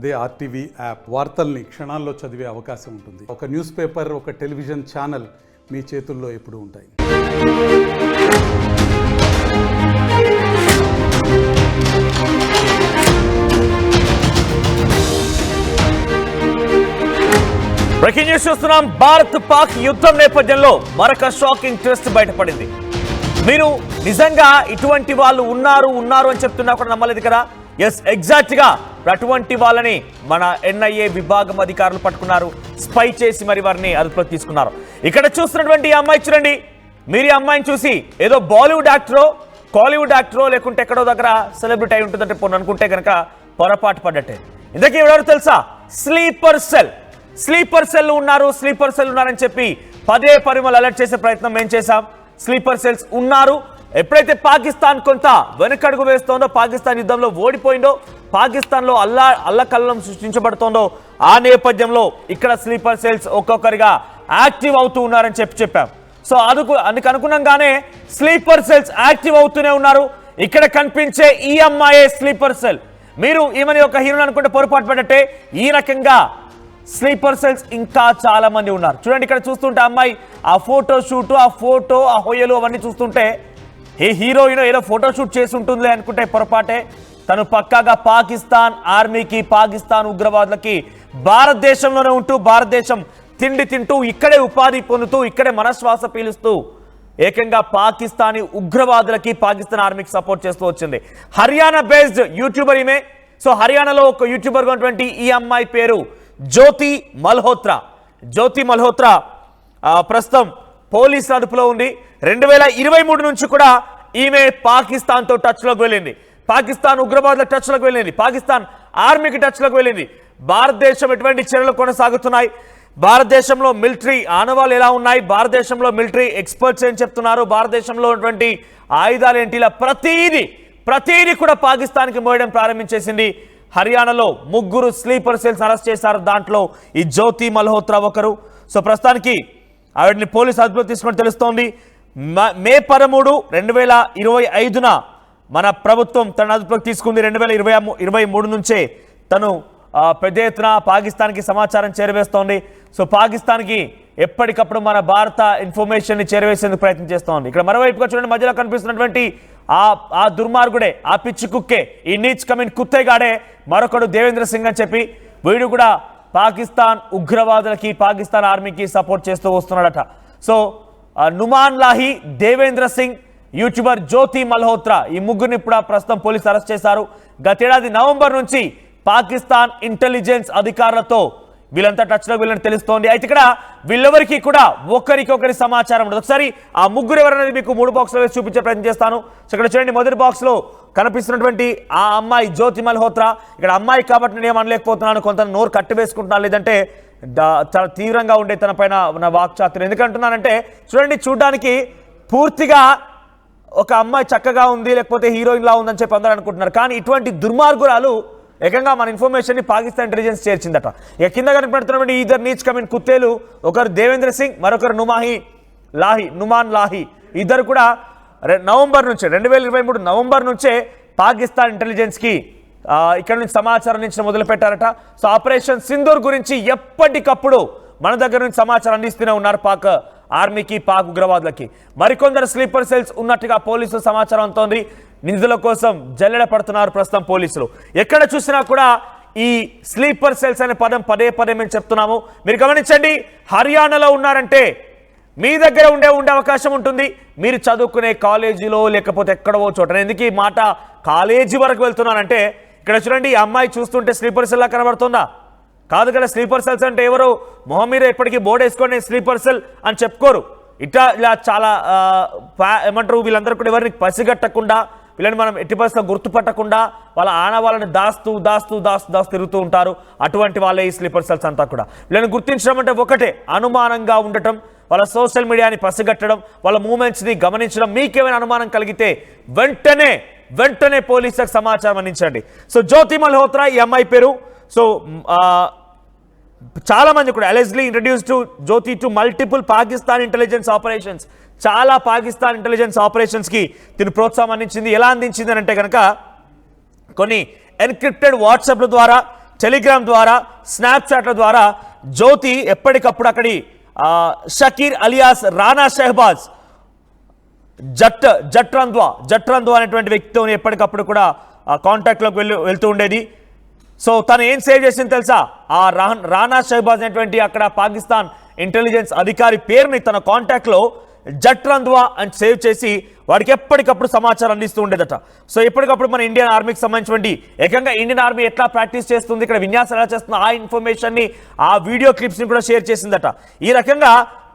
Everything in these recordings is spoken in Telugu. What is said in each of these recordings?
అదే ఆర్టీవీ యాప్ వార్తల్ని క్షణాల్లో చదివే అవకాశం ఉంటుంది. ఒక న్యూస్ పేపర్, ఒక టెలివిజన్ ఛానల్ మీ చేతుల్లో ఎప్పుడూ ఉంటాయి. బ్రేకింగ్ న్యూస్ చూస్తున్నాం. భారత్ పాక్ యుద్ధం నేపథ్యంలో మరొక షాకింగ్ ట్విస్ట్ బయటపడింది. మీరు నిజంగా ఇటువంటి వాళ్ళు ఉన్నారు అని చెప్తున్నా కూడా నమ్మలేదు కదా. ఎస్, ఎగ్జాక్ట్ గా అటువంటి వాళ్ళని మన ఎన్ఐఏ విభాగం అధికారులు పట్టుకున్నారు. స్పై చేసి మరి వారిని అదుపులోకి తీసుకున్నారు. ఇక్కడ చూస్తున్నటువంటి ఈ అమ్మాయి చూడండి. మీరు ఈ అమ్మాయిని చూసి ఏదో బాలీవుడ్ యాక్టరో, కాలీవుడ్ యాక్టరో, లేకుంటే ఎక్కడో దగ్గర సెలబ్రిటీ అయి ఉంటుందంటే పోను అనుకుంటే కనుక పొరపాటు పడ్డట్టే. ఇంతకీ ఎవరు తెలుసా? స్లీపర్ సెల్ ఉన్నారని చెప్పి పదే పరిమళ అలర్ట్ చేసే ప్రయత్నం మేము చేశాం. స్లీపర్ సెల్స్ ఉన్నారు. ఎప్పుడైతే పాకిస్తాన్ కొంత వెనకడుగు వేస్తోందో, పాకిస్తాన్ యుద్ధంలో ఓడిపోయిందో, పాకిస్తాన్లో అల్లకల్లం సృష్టించబడుతోందో, ఆ నేపథ్యంలో ఇక్కడ స్లీపర్ సెల్స్ ఒక్కొక్కరిగా యాక్టివ్ అవుతూ ఉన్నారని చెప్పాం. సో అందుకు అనుగుణంగానే స్లీపర్ సెల్స్ యాక్టివ్ అవుతూనే ఉన్నారు. ఇక్కడ కనిపించే ఈ అమ్మాయే స్లీపర్ సెల్. మీరు ఈమెని ఒక హీరోని అనుకుంటే పొరపాటు పడ్డట్టే. ఈ రకంగా స్లీపర్ సెల్స్ ఇంకా చాలా మంది ఉన్నారు. చూడండి, ఇక్కడ చూస్తుంటే అమ్మాయి ఆ ఫోటో షూట్, ఆ హొయ్యలు అవన్నీ చూస్తుంటే ఏ హీరోయిన్ ఏదో ఫోటోషూట్ చేసి ఉంటుందిలే అనుకుంటే పొరపాటే. తను పక్కాగా పాకిస్తాన్ ఆర్మీకి, పాకిస్తాన్ ఉగ్రవాదులకి భారతదేశంలోనే ఉంటూ, భారతదేశం తిండి తింటూ, ఇక్కడే ఉపాధి పొందుతూ, ఇక్కడే మనశ్వాస పీలుస్తూ ఏకంగా పాకిస్తానీ ఉగ్రవాదులకి, పాకిస్తాన్ ఆర్మీకి సపోర్ట్ చేస్తూ వచ్చింది. హర్యానా బేస్డ్ యూట్యూబర్ ఈమె. సో హర్యానాలో ఒక యూట్యూబర్ ఉన్నటువంటి ఈ అమ్మాయి పేరు జ్యోతి మల్హోత్రా ప్రస్తుతం పోలీసుల అదుపులో ఉంది. 2023 నుంచి కూడా ఈమె పాకిస్తాన్తో టచ్లోకి వెళ్ళింది. పాకిస్తాన్ ఉగ్రవాదుల టచ్లోకి వెళ్ళింది. పాకిస్తాన్ ఆర్మీకి టచ్లోకి వెళ్ళింది. భారతదేశం ఎటువంటి చర్యలు కొనసాగుతున్నాయి, భారతదేశంలో మిలిటరీ ఆనవాళ్ళు ఎలా ఉన్నాయి, భారతదేశంలో మిలిటరీ ఎక్స్పర్ట్స్ ఏం చెప్తున్నారు, భారతదేశంలో ఉన్నటువంటి ఆయుధాలు ఏంటి, ఇలా ప్రతిదీ కూడా పాకిస్తాన్కి మోయడం ప్రారంభించేసింది. హర్యానాలో 3 స్లీపర్ సెల్స్ అరెస్ట్ చేశారు. దాంట్లో ఈ జ్యోతి మల్హోత్రా ఒకరు. సో ప్రస్తుతానికి ఆవిడని పోలీసు అదుపులో తీసుకొని తెలుస్తోంది. మే 13, 2025 మన ప్రభుత్వం తన అదుపులోకి తీసుకుంది. 2023 నుంచే తను పెద్ద ఎత్తున పాకిస్తాన్కి సమాచారం చేరవేస్తోంది. సో పాకిస్తాన్కి ఎప్పటికప్పుడు మన భారత ఇన్ఫర్మేషన్ని చేరవేసేందుకు ప్రయత్నం చేస్తోంది. ఇక్కడ మరోవైపుగా చూడండి, మధ్యలో కనిపిస్తున్నటువంటి ఆ దుర్మార్గుడే, ఆ పిచ్చి కుక్కే, ఈ నీచ్ కమిన్ కుత్తేగాడే మరొకడు దేవేంద్ర సింగ్ అని చెప్పి వీడు కూడా పాకిస్తాన్ ఉగ్రవాదులకి, పాకిస్తాన్ ఆర్మీకి సపోర్ట్ చేస్తూ వస్తున్నాడట. సో నుమాన్ లాహి, దేవేంద్ర సింగ్, యూట్యూబర్ జ్యోతి మల్హోత్రా, ఈ ముగ్గురిని ఇప్పుడు ప్రస్తుతం పోలీసు అరెస్ట్ చేశారు. గతేడాది నవంబర్ నుంచి పాకిస్తాన్ ఇంటెలిజెన్స్ అధికారులతో వీళ్ళంతా టచ్లో వీళ్ళని తెలుస్తోంది. అయితే ఇక్కడ వీళ్ళెవరికి కూడా ఒకరికొకరి సమాచారం ఉండదు. ఒకసారి ఆ ముగ్గురు ఎవరనేది మీకు 3 బాక్స్లో వేసి చూపించే ప్రయత్నం చేస్తాను. సో ఇక్కడ చూడండి, మొదటి బాక్స్లో కనిపిస్తున్నటువంటి ఆ అమ్మాయి జ్యోతి మల్హోత్రా. ఇక్కడ అమ్మాయి కాబట్టి నేను ఏమనలేకపోతున్నాను, కొంత నోరు కట్టి వేసుకుంటున్నాను, లేదంటే చాలా తీవ్రంగా ఉండే తన పైన నా వాక్చాతుర్యం. ఎందుకంటున్నానంటే చూడండి, చూడడానికి పూర్తిగా ఒక అమ్మాయి చక్కగా ఉంది, లేకపోతే హీరోయిన్లా ఉందని చెప్పి అందరూ అనుకుంటున్నారు. కానీ ఇటువంటి దుర్మార్గురాలు ఏకంగా మన ఇన్ఫర్మేషన్ని పాకిస్తాన్ ఇంటెలిజెన్స్ చేర్చిందట. ఇక కింద కనిపెడుతున్నటువంటి ఇద్దరు నీచ్ కమిన్ కుత్తేలు, ఒకరు దేవేంద్ర సింగ్, మరొకరు నుమాన్ లాహి. ఇద్దరు కూడా నవంబర్ నుంచే 2023 నవంబర్ నుంచే పాకిస్తాన్ ఇంటెలిజెన్స్కి ఇక్కడ నుంచి సమాచారం నుంచి మొదలు పెట్టారట. సో ఆపరేషన్ సింధూర్ గురించి ఎప్పటికప్పుడు మన దగ్గర నుంచి సమాచారం అందిస్తూనే ఉన్నారు పాక్ ఆర్మీకి, పాక్ ఉగ్రవాదులకి. మరికొందరు స్లీపర్ సెల్స్ ఉన్నట్టుగా పోలీసులు సమాచారం అందుతోంది. నిందితుల కోసం జల్లెడ పడుతున్నారు ప్రస్తుతం పోలీసులు. ఎక్కడ చూసినా కూడా ఈ స్లీపర్ సెల్స్ అనే పదం పదే మేము చెప్తున్నాము. మీరు గమనించండి, హర్యానాలో ఉన్నారంటే మీ దగ్గర ఉండే అవకాశం ఉంటుంది. మీరు చదువుకునే కాలేజీలో, లేకపోతే ఎక్కడో చోట. ఎందుకు ఈ మాట కాలేజీ వరకు వెళ్తున్నానంటే ఇక్కడ చూడండి, ఈ అమ్మాయి చూస్తుంటే స్లీపర్ సెల్లా కనబడుతుందా? కాదు కదా. స్లీపర్ సెల్స్ అంటే ఎవరు మొహం మీద ఎప్పటికీ బోర్డు వేసుకొని స్లీపర్ సెల్ అని చెప్పుకోరు. ఇలా చాలా ఏమంటారు, వీళ్ళందరూ కూడా ఎవరిని పసిగట్టకుండా, వీళ్ళని మనం ఎట్టి పరిస్థితుల్లో గుర్తుపట్టకుండా వాళ్ళ ఆనవాళ్ళని దాస్తూ తిరుగుతూ ఉంటారు. అటువంటి వాళ్ళే ఈ స్లీపర్ సెల్స్ అంతా కూడా. వీళ్ళని గుర్తించడం అంటే ఒకటే, అనుమానంగా ఉండటం, వాళ్ళ సోషల్ మీడియాని పసిగట్టడం, వాళ్ళ మూమెంట్స్ని గమనించడం. మీకేమైనా అనుమానం కలిగితే వెంటనే పోలీసులకు సమాచారం అందించండి. సో జ్యోతి మల్హోత్రా ఈ అమ్మాయి పేరు. సో చాలా మంది కూడా allegedly introduce to Jyoti to multiple Pakistan intelligence operations. చాలా పాకిస్తాన్ ఇంటెలిజెన్స్ ఆపరేషన్స్కి దీని ప్రోత్సాహం అందించింది. ఎలా అందించింది అంటే కనుక కొన్ని ఎన్క్రిప్టెడ్ వాట్సాప్ల ద్వారా టెలిగ్రామ్ ద్వారా, స్నాప్చాట్ల ద్వారా జ్యోతి ఎప్పటికప్పుడు అక్కడి షకీర్ అలియాస్ రానా షెహబాజ్ జట్రంద్వా అనేటువంటి వ్యక్తితో ఎప్పటికప్పుడు కూడా కాంటాక్ట్లోకి వెళ్తూ ఉండేది. సో తను ఏం సేవ్ చేసింది తెలుసా? ఆ రానా షెహబాజ్ అనేటువంటి అక్కడ పాకిస్తాన్ ఇంటెలిజెన్స్ అధికారి పేరుని తన కాంటాక్ట్లో జట్రంద్వా అని సేవ్ చేసి వాడికి ఎప్పటికప్పుడు సమాచారం అందిస్తూ ఉండేదట. సో ఎప్పటికప్పుడు మన ఇండియన్ ఆర్మీకి సంబంధించినటువంటి ఏకంగా ఇండియన్ ఆర్మీ ఎట్లా ప్రాక్టీస్ చేస్తుంది, ఇక్కడ విన్యాసం ఎలా చేస్తుంది, ఆ ఇన్ఫర్మేషన్ని, ఆ వీడియో క్లిప్స్ని కూడా షేర్ చేసిందట. ఈ రకంగా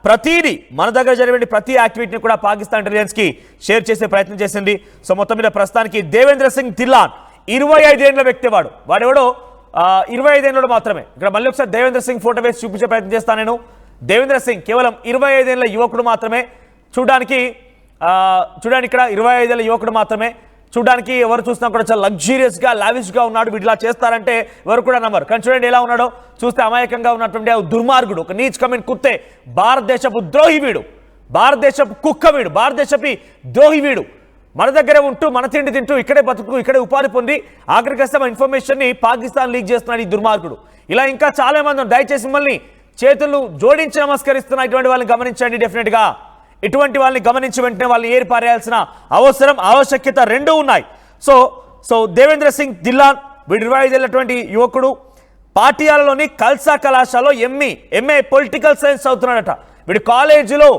ప్రతిదీ మన దగ్గర జరిగే ప్రతి యాక్టివిటీని కూడా పాకిస్తాన్ ఇంటెలిజెన్స్కి షేర్ చేసే ప్రయత్నం చేసింది. సో మొత్తం మీద ప్రస్తుతానికి దేవేంద్ర సింగ్ ధిల్లాన్ 25 ఏళ్ల వ్యక్తి, వాడెవడో 25 ఏళ్ళలో మాత్రమే. ఇక్కడ మళ్ళీ ఒకసారి దేవేంద్ర సింగ్ ఫోటో వేసి చూపించే ప్రయత్నం చేస్తాను నేను. దేవేంద్ర సింగ్ కేవలం 25 ఏళ్ల యువకుడు మాత్రమే. చూడండి ఇక్కడ 25 ఏళ్ల యువకుడు మాత్రమే. చూడడానికి ఎవరు చూసినా కూడా చాలా లగ్జూరియస్గా, లావిష్గా ఉన్నాడు. వీడు ఇలా చేస్తారంటే ఎవరు కూడా నమ్మరు. కానీ చూడండి ఎలా ఉన్నాడో. చూస్తే అమాయకంగా ఉన్నటువంటి దుర్మార్గుడు, ఒక నీచ్ కమిన్ కుత్తే, భారతదేశపు ద్రోహి వీడు, భారతదేశపు కుక్క వీడు, భారతదేశపు ద్రోహి వీడు. మన దగ్గరే ఉంటూ, మన తిండి తింటూ, ఇక్కడే బతుకు, ఇక్కడే ఉపాధి పొంది ఆఖరికి మన ఇన్ఫర్మేషన్ని పాకిస్తాన్ లీక్ చేస్తున్నాడు ఈ దుర్మార్గుడు. ఇలా ఇంకా చాలా మంది. దయచేసి మిమ్మల్ని చేతులు జోడించి నమస్కరిస్తున్న ఇటువంటి వాళ్ళని గమనించండి. డెఫినెట్గా ఇటువంటి వాళ్ళని గమనించి వెంటనే వాళ్ళని ఏరి పారేయాల్సిన అవసరం, ఆవశ్యకత రెండూ ఉన్నాయి. సో దేవేంద్ర సింగ్ ధిల్లాన్ వీడు 25 ఏళ్ళటువంటి యువకుడు. పాటియాలలోని కల్సా కళాశాలలో ఎంఏ పొలిటికల్ సైన్స్ చదువుతున్నాడట. వీడు కాలేజీలో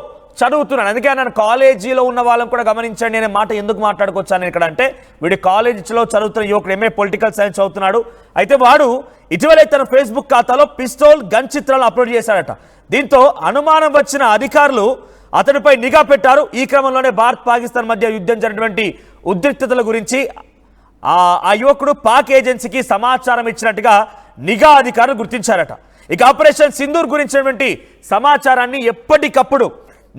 చదువుతున్నాడు. అందుకే నన్ను కాలేజీలో ఉన్న వాళ్ళని కూడా గమనించండి అనే మాట ఎందుకు మాట్లాడుకొచ్చాను ఇక్కడ అంటే, వీడి కాలేజీలో చదువుతున్న యువకుడు ఎంఏ పొలిటికల్ సైన్స్ చదువుతున్నాడు. అయితే వాడు ఇటీవలే తన ఫేస్బుక్ ఖాతాలో పిస్తోల్, గన్ చిత్రాలు అప్లోడ్ చేశాడట. దీంతో అనుమానం వచ్చిన అధికారులు అతడిపై నిఘా పెట్టారు. ఈ క్రమంలోనే భారత్ పాకిస్తాన్ మధ్య యుద్ధం జరిగినటువంటి ఉద్రిక్తతల గురించి ఆ యువకుడు పాక్ ఏజెన్సీకి సమాచారం ఇచ్చినట్టుగా నిఘా అధికారులు గుర్తించారట. ఇక ఆపరేషన్ సింధూర్ గురించినటువంటి సమాచారాన్ని ఎప్పటికప్పుడు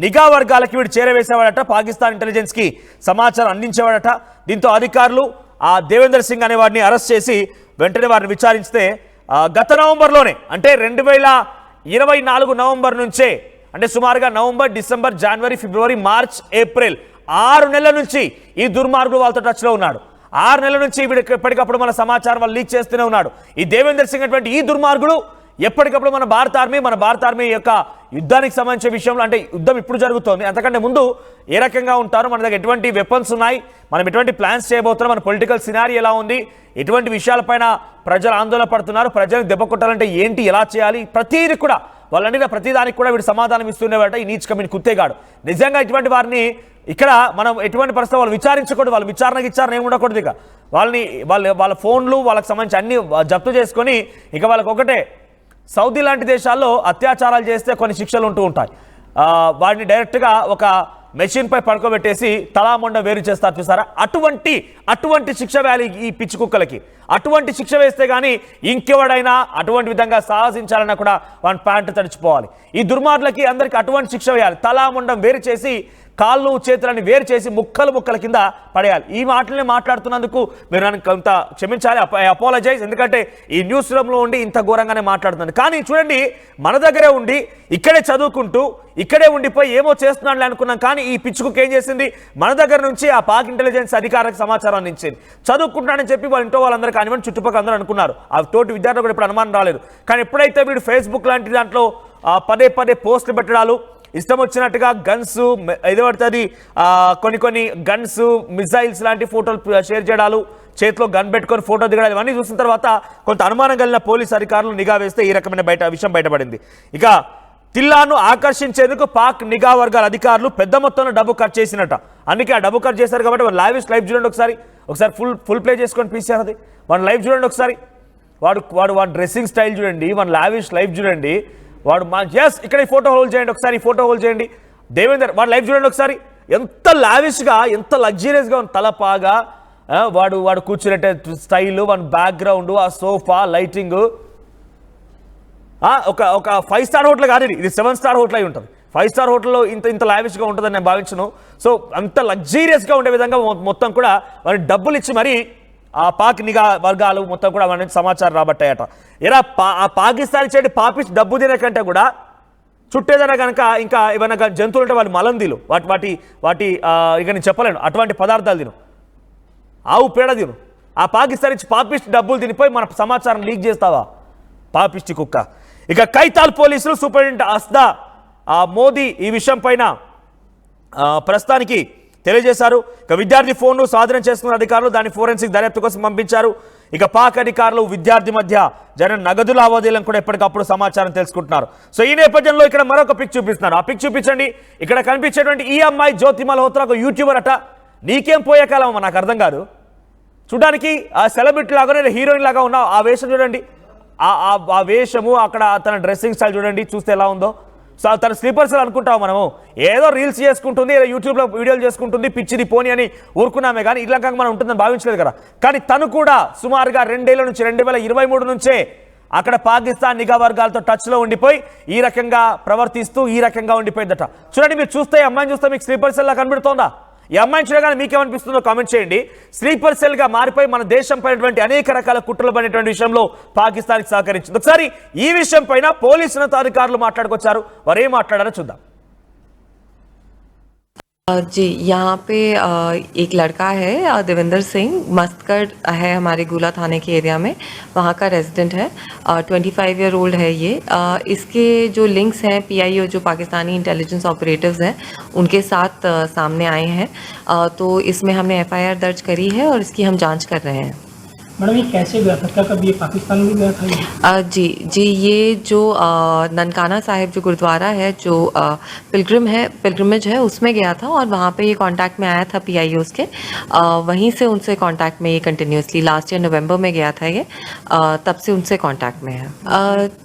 నిఘా వర్గాలకి వీడు చేరవేసేవాడట. పాకిస్తాన్ ఇంటెలిజెన్స్కి సమాచారం అందించేవాడట. దీంతో అధికారులు ఆ దేవేందర్ సింగ్ అనే వాడిని అరెస్ట్ చేసి వెంటనే వారిని విచారిస్తే గత నవంబర్లోనే, అంటే 2024 నవంబర్ నుంచే, అంటే సుమారుగా నవంబర్, డిసెంబర్, జనవరి, ఫిబ్రవరి, మార్చ్, ఏప్రిల్ 6 నెలల నుంచి ఈ దుర్మార్గుడు వాళ్ళతో టచ్లో ఉన్నాడు. 6 నెలల నుంచి వీడికి ఎప్పటికప్పుడు మన సమాచారం వాళ్ళు లీక్ చేస్తూనే ఉన్నాడు. ఈ దేవేందర్ సింగ్ అటువంటి ఈ దుర్మార్గుడు ఎప్పటికప్పుడు మన భారత ఆర్మీ యొక్క యుద్ధానికి సంబంధించిన విషయంలో, అంటే యుద్ధం ఇప్పుడు జరుగుతోంది, అంతకంటే ముందు ఏ రకంగా ఉంటారు, మన దగ్గర ఎటువంటి వెపన్స్ ఉన్నాయి, మనం ఎటువంటి ప్లాన్స్ చేయబోతున్నాం, మన పొలిటికల్ సినారీ ఎలా ఉంది, ఎటువంటి విషయాలపైన ప్రజలు ఆందోళన పడుతున్నారు, ప్రజలకు దెబ్బ కొట్టాలంటే ఏంటి, ఎలా చేయాలి, ప్రతిదీ కూడా వాళ్ళు అడిగిన ప్రతిదానికి కూడా వీడు సమాధానం ఇస్తుండేవాట ఈ నీచ్ కమిన్ కుత్తేగాడు. నిజంగా ఇటువంటి వారిని ఇక్కడ మనం ఎటువంటి పరిస్థితి వాళ్ళు విచారించకూడదు, వాళ్ళు విచారణ ఏమి ఉండకూడదు. ఇక వాళ్ళ ఫోన్లు, వాళ్ళకి సంబంధించి అన్ని జప్తు చేసుకొని ఇక వాళ్ళకి ఒకటే, సౌదీ లాంటి దేశాల్లో అత్యాచారాలు చేస్తే కొన్ని శిక్షలు ఉంటూ ఉంటాయి. వాడిని డైరెక్ట్గా ఒక మెషిన్పై పడుకోబెట్టేసి తలామండ వేరు చేస్తారు చూసారా, అటువంటి శిక్ష వేయాలి ఈ పిచ్చి కుక్కలకి. అటువంటి శిక్ష వేస్తే కానీ ఇంకెవడైనా అటువంటి విధంగా సాహసించాలన్నా కూడా వాడి ప్యాంటు తడిచిపోవాలి. ఈ దుర్మార్గులకి అందరికీ అటువంటి శిక్ష వేయాలి. తలామండం వేరు చేసి, కాళ్ళు చేతులని వేరు చేసి ముక్కల కింద పడేయాలి. ఈ మాటలనే మాట్లాడుతున్నందుకు మీరు నన్ను కొంత క్షమించాలి, అపాలజైజ్. ఎందుకంటే ఈ న్యూస్ రూమ్లో ఉండి ఇంత ఘోరంగానే మాట్లాడుతున్నాను. కానీ చూడండి, మన దగ్గరే ఉండి ఇక్కడే చదువుకుంటూ ఇక్కడే ఉండిపోయి ఏమో చేస్తున్నాడులే అనుకున్నాం. కానీ ఈ పిచ్చుకు ఏం చేసింది, మన దగ్గర నుంచి ఆ పాక్ ఇంటెలిజెన్స్ అధికారికి సమాచారం అందించింది. చదువుకుంటున్నాడని చెప్పి వాళ్ళ ఇంట్లో వాళ్ళందరూ కానివ్వండి, చుట్టుపక్కల అందరూ అనుకున్నారు. ఆ తోటి విద్యార్థులు కూడా ఇప్పుడు అనుమానం రాలేదు. కానీ ఎప్పుడైతే వీడు ఫేస్బుక్ లాంటి దాంట్లో పదే పోస్టులు పెట్టడాలు, ఇష్టం వచ్చినట్టుగా గన్స్ ఏదో పడుతుంది, కొన్ని గన్స్, మిసైల్స్ లాంటి ఫోటోలు షేర్ చేయడాలు, చేతిలో గన్ పెట్టుకొని ఫోటో దిగడాలు, ఇవన్నీ చూసిన తర్వాత కొంత అనుమానం కలిగిన పోలీసు అధికారులు నిఘా వేస్తే ఈ రకమైన విషయం బయటపడింది. ఇక ధిల్లాన్ను ఆకర్షించేందుకు పాక్ నిఘా వర్గాల అధికారులు పెద్ద మొత్తంలో డబ్బు ఖర్చు చేసినట్ట. అందుకే ఆ డబ్బు ఖర్చు చేశారు కాబట్టి వాడు లైవ్ చూడండి ఒకసారి ఫుల్ ప్లే చేసుకొని పీసారు. అది వాడు లైవ్ చూడండి ఒకసారి, వాడు డ్రెస్సింగ్ స్టైల్ చూడండి, వాడు లావిష్ లైవ్ చూడండి, వాడు ఇక్కడ ఈ ఫోటో హోల్డ్ చేయండి ఒకసారి, ఈ ఫోటో హోల్డ్ చేయండి. దేవేందర్ వాడు లైవ్ చూడండి ఒకసారి, ఎంత లావిష్గా, ఎంత లగ్జరియస్గా ఉంది. తలపాగా, వాడు కూర్చునే స్టైల్, వాడి బ్యాక్గ్రౌండ్, ఆ సోఫా లైటింగ్, ఒక 5 స్టార్ హోటల్ కాదు ఇది 7 స్టార్ హోటల్ అయి ఉంటుంది. 5 స్టార్ హోటల్లో ఇంత లావిష్గా ఉంటుందని నేను భావించను. సో అంత లగ్జీరియస్గా ఉండే విధంగా మొత్తం కూడా వాడిని డబ్బులు ఇచ్చి మరీ ఆ పాక్ నిఘా వర్గాలు మొత్తం కూడా వాడి నుంచి సమాచారం రాబట్టాయట. ఇలా పాకిస్తాన్ ఇచ్చే పాపిచ్చి డబ్బు తినకంటే కూడా చుట్టేదైనా కనుక ఇంకా ఏమైనా జంతువులు ఉంటే వాళ్ళు మలం తిను, వాటి ఇక నేను చెప్పలేను, అటువంటి పదార్థాలు తిను, ఆవు పేడ తిను, ఆ పాకిస్తాన్ నుంచి పాపిస్ట్ డబ్బులు తినిపోయి మన సమాచారం లీక్ చేస్తావా పాపిష్టి కుక్క. ఇక కైతాల్ పోలీసులు సూపరింటెండెంట్ అస్దా మోదీ ఈ విషయం పైన ప్రస్తుతానికి తెలియజేశారు. ఇక విద్యార్థి ఫోన్ను స్వాధీనం చేసుకున్న అధికారులు దాన్ని ఫోరెన్సిక్ దర్యాప్తు కోసం పంపించారు. ఇక పాక్ అధికారులు విద్యార్థి మధ్య జరిగిన నగదు లావాదేవీలను కూడా ఎప్పటికప్పుడు సమాచారం తెలుసుకుంటున్నారు. సో ఈ నేపథ్యంలో ఇక్కడ మరొక పిక్ చూపిస్తున్నారు. ఆ పిక్ చూపించండి. ఇక్కడ కనిపించేటువంటి ఈ అమ్మాయి జ్యోతి మల్హోత్రా ఒక యూట్యూబర్ అట. నీకేం పోయే కాలం నాకు అర్థం కాదు. చూడడానికి ఆ సెలబ్రిటీ లాగానే హీరోయిన్ లాగా ఉన్న ఆ వేషం చూడండి, ఆ వేషము అక్కడ తన డ్రెస్సింగ్ స్టైల్ చూడండి, చూస్తే ఎలా ఉందో. సో తన స్లీపర్స్ అనుకుంటాం మనము, ఏదో రీల్స్ చేసుకుంటుంది, ఏదో యూట్యూబ్లో వీడియోలు చేసుకుంటుంది, పిచ్చిది పోని అని ఊరుకున్నామే కానీ ఇట్లా మనం ఉంటుందని భావించలేదు కదా. కానీ తను కూడా సుమారుగా 2 ఏళ్ల నుంచి 2023 నుంచే అక్కడ పాకిస్తాన్ నిఘా వర్గాలతో టచ్లో ఉండిపోయి ఈ రకంగా ప్రవర్తిస్తూ ఈ రకంగా ఉండిపోయిందట. చూడండి, మీరు చూస్తే అమ్మాయిని చూస్తే మీకు స్లీపర్ సెల్ లా కనబడుతోందా? ఈ అమ్మాయిని చూడగానే మీకేమనిపిస్తుందో కామెంట్ చేయండి. స్లీపర్ సెల్ గా మారిపోయి మన దేశం పైనటువంటి అనేక రకాల కుట్రలు పడినటువంటి విషయంలో పాకిస్తాన్కి సహకరించింది. ఒకసారి ఈ విషయం పైన పోలీసు ఉన్నతాధికారులు మాట్లాడుకొచ్చారు. వారు ఏం మాట్లాడారో చూద్దాం. जी, यहाँ पे एक लड़का है देवेंद्र सिंह, मस्तगढ़ है हमारे गुला थाने के एरिया में, वहाँ का रेजिडेंट है। 25 ईयर ओल्ड है ये। इसके जो लिंक्स हैं PIO जो पाकिस्तानी इंटेलिजेंस ऑपरेटिव्स हैं उनके साथ सामने आए हैं। तो इसमें हमने FIR दर्ज करी है और इसकी हम जांच कर रहे हैं। मैडम, ये कैसे गया था? क्या कभी ये पाकिस्तान में गया था? जी, ये जो ननकाना साहिब जो गुरुद्वारा है, जो पिलग्रिमेज है, उसमें गया था और वहाँ पे ये कांटेक्ट में आया था PIOs के। वहीं से उनसे कांटेक्ट में ये कंटिन्यूसली लास्ट ईयर नवंबर में गया था ये, तब से उनसे कांटेक्ट में है।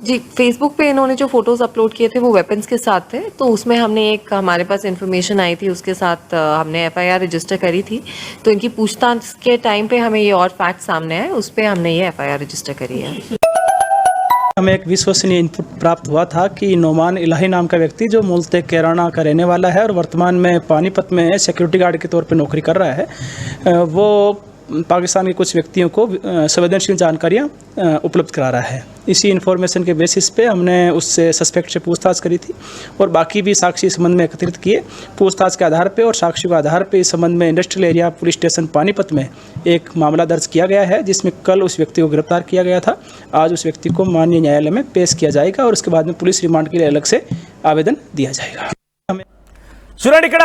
जी, फेसबुक पे इन्होंने जो फ़ोटोज़ अपलोड किए थे वो वेपन्स के साथ थे, तो उसमें हमने एक हमारे पास इन्फॉर्मेशन आई थी, उसके साथ हमने FIR रजिस्टर करी थी। तो इनकी पूछताछ के टाइम पे हमें ये और फैक्ट सामने आए, उस पे हमने ये FIR रजिस्टर करी है। हमें एक विश्वसनीय इनपुट प्राप्त हुआ था कि नोमान इलाही नाम का व्यक्ति जो मूलतः कैराना का रहने वाला है और वर्तमान में पानीपत में सिक्योरिटी गार्ड के तौर पर नौकरी कर रहा है, वो पाकिस्तान के कुछ व्यक्तियों को संवेदनशील जानकारियाँ उपलब्ध करा रहा है। इसी इन्फॉर्मेशन के बेसिस पे हमने उससे सस्पेक्ट से पूछताछ करी थी और बाकी भी साक्षी इस संबंध में एकत्रित किए। पूछताछ के आधार पे और साक्ष्यों के आधार पे इस संबंध में industrial area police station Panipat में एक मामला दर्ज किया गया है, जिसमें कल उस व्यक्ति को गिरफ्तार किया गया था। आज उस व्यक्ति को माननीय न्यायालय में पेश किया जाएगा और उसके बाद में पुलिस रिमांड के लिए अलग से आवेदन दिया जाएगा। చూడండి, ఇక్కడ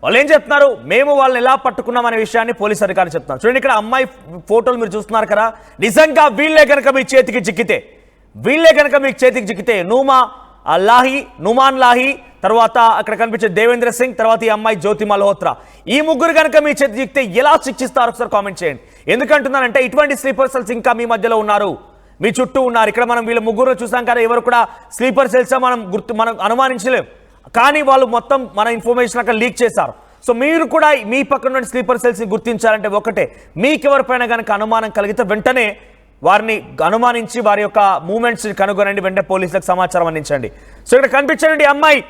వాళ్ళు ఏం చెప్తున్నారు, మేము వాళ్ళని ఎలా పట్టుకున్నామనే విషయాన్ని పోలీసు అధికారులు చెప్తున్నారు. చూడండి, ఇక్కడ అమ్మాయి ఫోటోలు మీరు చూస్తున్నారు కదా. నిజంగా వీళ్ళే కనుక మీ చేతికి చిక్కితే నుమాన్ లాహి, తర్వాత అక్కడ కనిపించే దేవేంద్ర సింగ్, తర్వాత ఈ అమ్మాయి జ్యోతి మల్హోత్రా, ఈ ముగ్గురు కనుక మీ చేతికి చిక్కితే ఎలా శిక్షిస్తారు ఒకసారి కామెంట్ చేయండి. ఎందుకంటున్నానంటే ఇటువంటి స్లీపర్ సెల్స్ ఇంకా మీ మధ్యలో ఉన్నారు, మీ చుట్టూ ఉన్నారు. ఇక్కడ మనం వీళ్ళ ముగ్గురు చూసాం కదా, ఎవరు కూడా స్లీపర్ సెల్స్ మనం అనుమానించలేం, కానీ వాళ్ళు మొత్తం మన ఇన్ఫర్మేషన్ అక్కడ లీక్ చేశారు. సో మీరు కూడా మీ పక్కన ఉన్న స్లీపర్ సెల్స్ని గుర్తించాలంటే ఒకటే, మీకు ఎవరిపైన కనుక అనుమానం కలిగితే వెంటనే వారిని అనుమానించి వారి యొక్క మూమెంట్స్ కనుగొనండి, వెంటనే పోలీసులకు సమాచారం అందించండి. సో ఇక్కడ కనిపించండి, అమ్మాయి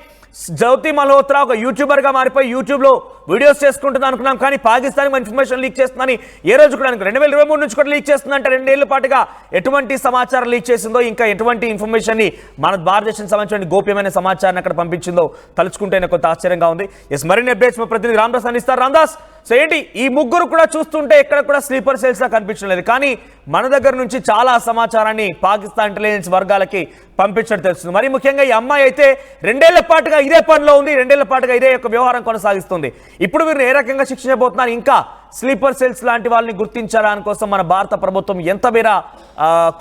జ్యోతి మల్హోత్రా ఒక యూట్యూబర్గా మారిపోయి యూట్యూబ్లో వీడియోస్ చేసుకుంటుంది అనుకున్నాం, కానీ పాకిస్తాన్కి ఇన్ఫర్మేషన్ లీక్ చేస్తుందని ఏ రోజు కూడా 2023 నుంచి కూడా లీక్ చేస్తుందంటే 2 ఏళ్ల పాటుగా ఎటువంటి సమాచారం లీక్ చేసిందో, ఇంకా ఎటువంటి ఇన్ఫర్మేషన్ని మన భారతదేశం సంబంధించిన గోప్యమైన సమాచారాన్ని అక్కడ పంపించిందో తలుచుకుంటేనే కొంత ఆశ్చర్యంగా ఉంది. మరిన్ని అప్డేట్స్ మా ప్రతినిధి రామదాస్ అందిస్తారు. రామదాస్, సో ఏంటి ఈ ముగ్గురు కూడా చూస్తుంటే ఎక్కడ కూడా స్లీపర్ సెల్స్ లా కనిపించలేదు, కానీ మన దగ్గర నుంచి చాలా సమాచారాన్ని పాకిస్తాన్ ఇంటెలిజెన్స్ వర్గాలకి పంపించడం తెలుస్తుంది. మరి ముఖ్యంగా ఈ అమ్మాయి అయితే 2 ఏళ్ల పాటుగా ఇదే పనిలో ఉంది, 2 ఏళ్ల పాటుగా ఇదే యొక్క వ్యవహారం కొనసాగిస్తుంది. ఇప్పుడు మీరు ఏ రకంగా శిక్షించబోతున్నారు, ఇంకా స్లీపర్ సెల్స్ లాంటి వాళ్ళని గుర్తించడానికి కోసం మన భారత ప్రభుత్వం ఎంత మేర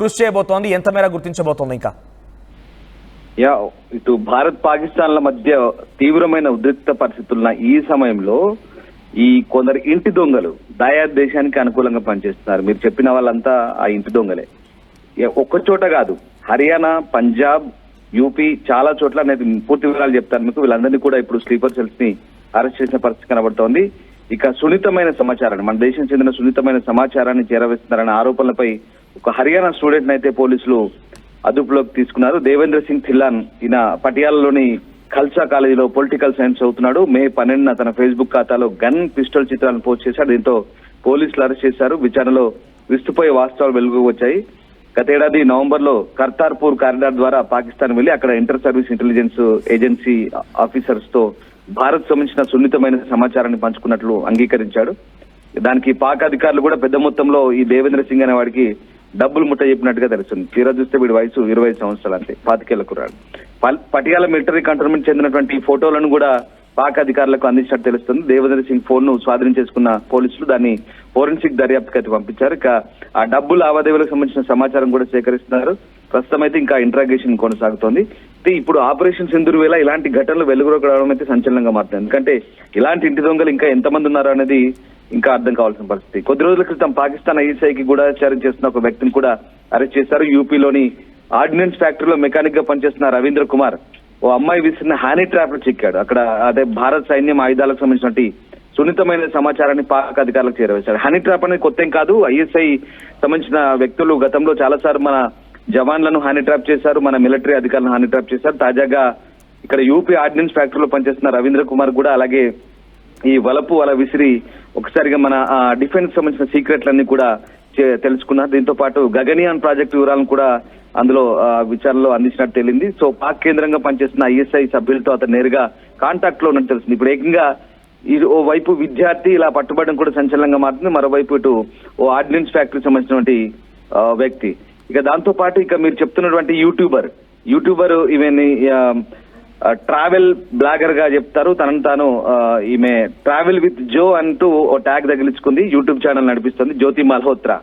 కృషి చేయబోతోంది, ఎంత మేర గుర్తించబోతోంది? ఇంకా ఇటు భారత్ పాకిస్తాన్ల మధ్య తీవ్రమైన ఉద్రిక్త పరిస్థితులున్న ఈ సమయంలో ఈ కొందరు ఇంటి దొంగలు దాయాద్ దేశానికి అనుకూలంగా పనిచేస్తున్నారు. మీరు చెప్పిన వాళ్ళంతా ఆ ఇంటి దొంగలే. ఒక్క చోట కాదు, హర్యానా, పంజాబ్, యూపీ చాలా చోట్ల నేను పూర్తి వివరాలు చెప్తాను మీకు. వీళ్ళందరినీ కూడా ఇప్పుడు స్లీపర్ సెల్స్ ని అరెస్ట్ చేసిన పరిస్థితి కనబడుతోంది. ఇక సున్నితమైన సమాచారాన్ని, మన దేశం చెందిన సున్నితమైన సమాచారాన్ని చేరవేస్తున్నారనే ఆరోపణలపై ఒక హర్యానా స్టూడెంట్ అయితే పోలీసులు అదుపులోకి తీసుకున్నారు. దేవేంద్ర సింగ్ థిల్లాన్, ఈయన పటియాలలోని ఖల్సా కాలేజీలో పొలిటికల్ సైన్స్ చదువుతున్నాడు. మే 12న తన ఫేస్బుక్ ఖాతాలో గన్, పిస్టల్ చిత్రాలను పోస్ట్ చేశాడు. దీంతో పోలీసులు అరెస్ట్ చేశారు. విచారణలో విస్తుపోయే వాస్తవాలు వెలుగుకు వచ్చాయి. గతేడాది నవంబర్లో కర్తార్పూర్ కారిడార్ ద్వారా పాకిస్తాన్ వెళ్లి అక్కడ inter service intelligence agency officers తో భారత్ సంబంధించిన సున్నితమైన సమాచారాన్ని పంచుకున్నట్లు అంగీకరించాడు. దానికి పాక్ అధికారులు కూడా పెద్ద మొత్తంలో ఈ దేవేంద్ర సింగ్ అనే వాడికి డబ్బులు ముట్ట చెప్పినట్టుగా తెలుస్తుంది. తీరా చూస్తే వీడి వయసు 20 సంవత్సరాలు, అంతే 25 కుర్రాడు. పటియాల మిలిటరీ కంటోన్మెంట్ చెందినటువంటి ఫోటోలను కూడా పాక్ అధికారులకు అందించినట్టు తెలుస్తుంది. దేవేంద్ర సింగ్ ఫోన్ ను స్వాధీనం చేసుకున్న పోలీసులు దాన్ని ఫోరెన్సిక్ దర్యాప్తుకి అయితే పంపించారు. ఇక ఆ డబ్బు లావాదేవీలకు సంబంధించిన సమాచారం కూడా సేకరిస్తున్నారు. ప్రస్తుతం అయితే ఇంకా ఇంట్రాగేషన్ కొనసాగుతోంది. ఇప్పుడు ఆపరేషన్ సింధూర్ వేళ ఇలాంటి ఘటనలు వెలుగులోకి రావడం అయితే సంచలనంగా మారుతుంది. ఎందుకంటే ఇలాంటి ఇంటి దొంగలు ఇంకా ఎంతమంది ఉన్నారు అనేది ఇంకా అర్థం కావాల్సిన పరిస్థితి. కొద్ది రోజుల క్రితం పాకిస్తాన్ ఐఎస్ఐకి గూఢచారం చేస్తున్న ఒక వ్యక్తిని కూడా అరెస్ట్ చేశారు. యూపీలోని ఆర్డినెన్స్ ఫ్యాక్టరీలో మెకానిక్ గా పనిచేస్తున్న రవీంద్ర కుమార్ ఓ అమ్మాయి విసిరిన హ్యానీ ట్రాప్ లో చిక్కాడు. అక్కడ అదే భారత్ సైన్యం ఆయుధాలకు సంబంధించినటువంటి సున్నితమైన సమాచారాన్ని పాక్ అధికారులకు చేరవేశారు. హనీ ట్రాప్ అనేది కొత్త ఏం కాదు. ఐఎస్ఐ సంబంధించిన వ్యక్తులు గతంలో చాలాసార్లు మన జవాన్లను హనీ ట్రాప్ చేశారు, మన మిలిటరీ అధికారులను హనీ ట్రాప్ చేశారు. తాజాగా ఇక్కడ యూపీ ఆర్డినెన్స్ ఫ్యాక్టరీలో పనిచేస్తున్న రవీంద్ర కుమార్ కూడా అలాగే ఈ వలపు అలా విసిరి ఒకసారిగా మన డిఫెన్స్ సంబంధించిన సీక్రెట్లన్నీ కూడా తెలుసుకున్నారు. దీంతో పాటు గగనియాన్ ప్రాజెక్టు వివరాలను కూడా అందులో విచారణలో అందించినట్టు తేలింది. సో పాక్ కేంద్రంగా పనిచేస్తున్న ఐఎస్ఐ సభ్యులతో అతను నేరుగా కాంటాక్ట్ లో ఉన్నట్టు తెలిసింది. ఇప్పుడు ఏకంగా ఓ వైపు విద్యార్థి ఇలా పట్టుబడడం కూడా సంచలనంగా మారుతుంది, మరోవైపు ఇటు ఓ ఆర్డినెన్స్ ఫ్యాక్టరీకి సంబంధించినటువంటి వ్యక్తి. ఇక దాంతో పాటు ఇక మీరు చెప్తున్నటువంటి యూట్యూబర్ ఈమెని ట్రావెల్ బ్లాగర్ గా చెప్తారు. తనను తాను ఈమె ట్రావెల్ విత్ జో అంటూ ఓ ట్యాగ్ తగిలించుకుంది. యూట్యూబ్ ఛానల్ నడిపిస్తుంది జ్యోతి మల్హోత్రా.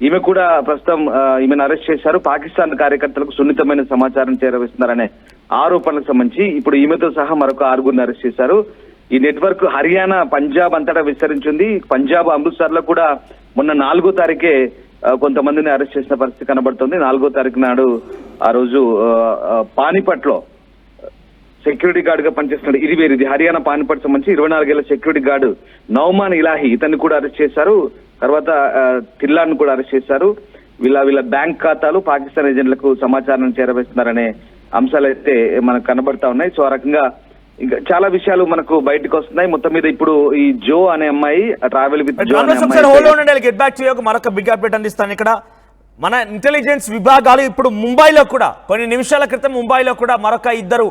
ఈమె కూడా ప్రస్తుతం ఈమెను అరెస్ట్ చేశారు. పాకిస్తాన్ కార్యకర్తలకు సున్నితమైన సమాచారం చేరవేస్తున్నారనే ఆరోపణలకు సంబంధించి ఇప్పుడు ఈమెతో సహా మరొక 6గురిని అరెస్ట్ చేశారు. ఈ నెట్వర్క్ హర్యానా, పంజాబ్ అంతటా విస్తరించింది. పంజాబ్ అమృత్సర్ లో కూడా మొన్న 4వ తారీఖే కొంతమందిని అరెస్ట్ చేసిన పరిస్థితి కనబడుతుంది. 4వ తారీఖు నాడు ఆ రోజు పానిపట్ లో సెక్యూరిటీ గార్డ్ గా పనిచేస్తున్నాడు. ఇది హర్యానా పానిపట్ సంబంధించి 24 ఏళ్ల సెక్యూరిటీ గార్డు నౌమాన్ ఇలాహి, ఇతన్ని కూడా అరెస్ట్ చేశారు. తర్వాత తిల్లాన్ కూడా అరెస్ట్ చేశారు. వీళ్ళ బ్యాంక్ ఖాతాలు పాకిస్తాన్ ఏజెంట్లకు సమాచారం చేరవేస్తున్నారనే అంశాలు అయితే మనకు కనబడతా ఉన్నాయి. సో ఆ రకంగా ఇంకా చాలా విషయాలు మనకు బయటకు వస్తున్నాయి. మొత్తం మీద ఇప్పుడు ఈ జో అనే అమ్మాయి ట్రావెల్ విత్ జో అనే అమ్మాయి గెట్ బ్యాక్ టు మరొక బిగ్ అప్డేట్ అందిస్తాను. ఇక్కడ మన ఇంటెలిజెన్స్ విభాగాలు ఇప్పుడు ముంబైలో కూడా కొన్ని నిమిషాల క్రితం ముంబైలో కూడా మరొక 2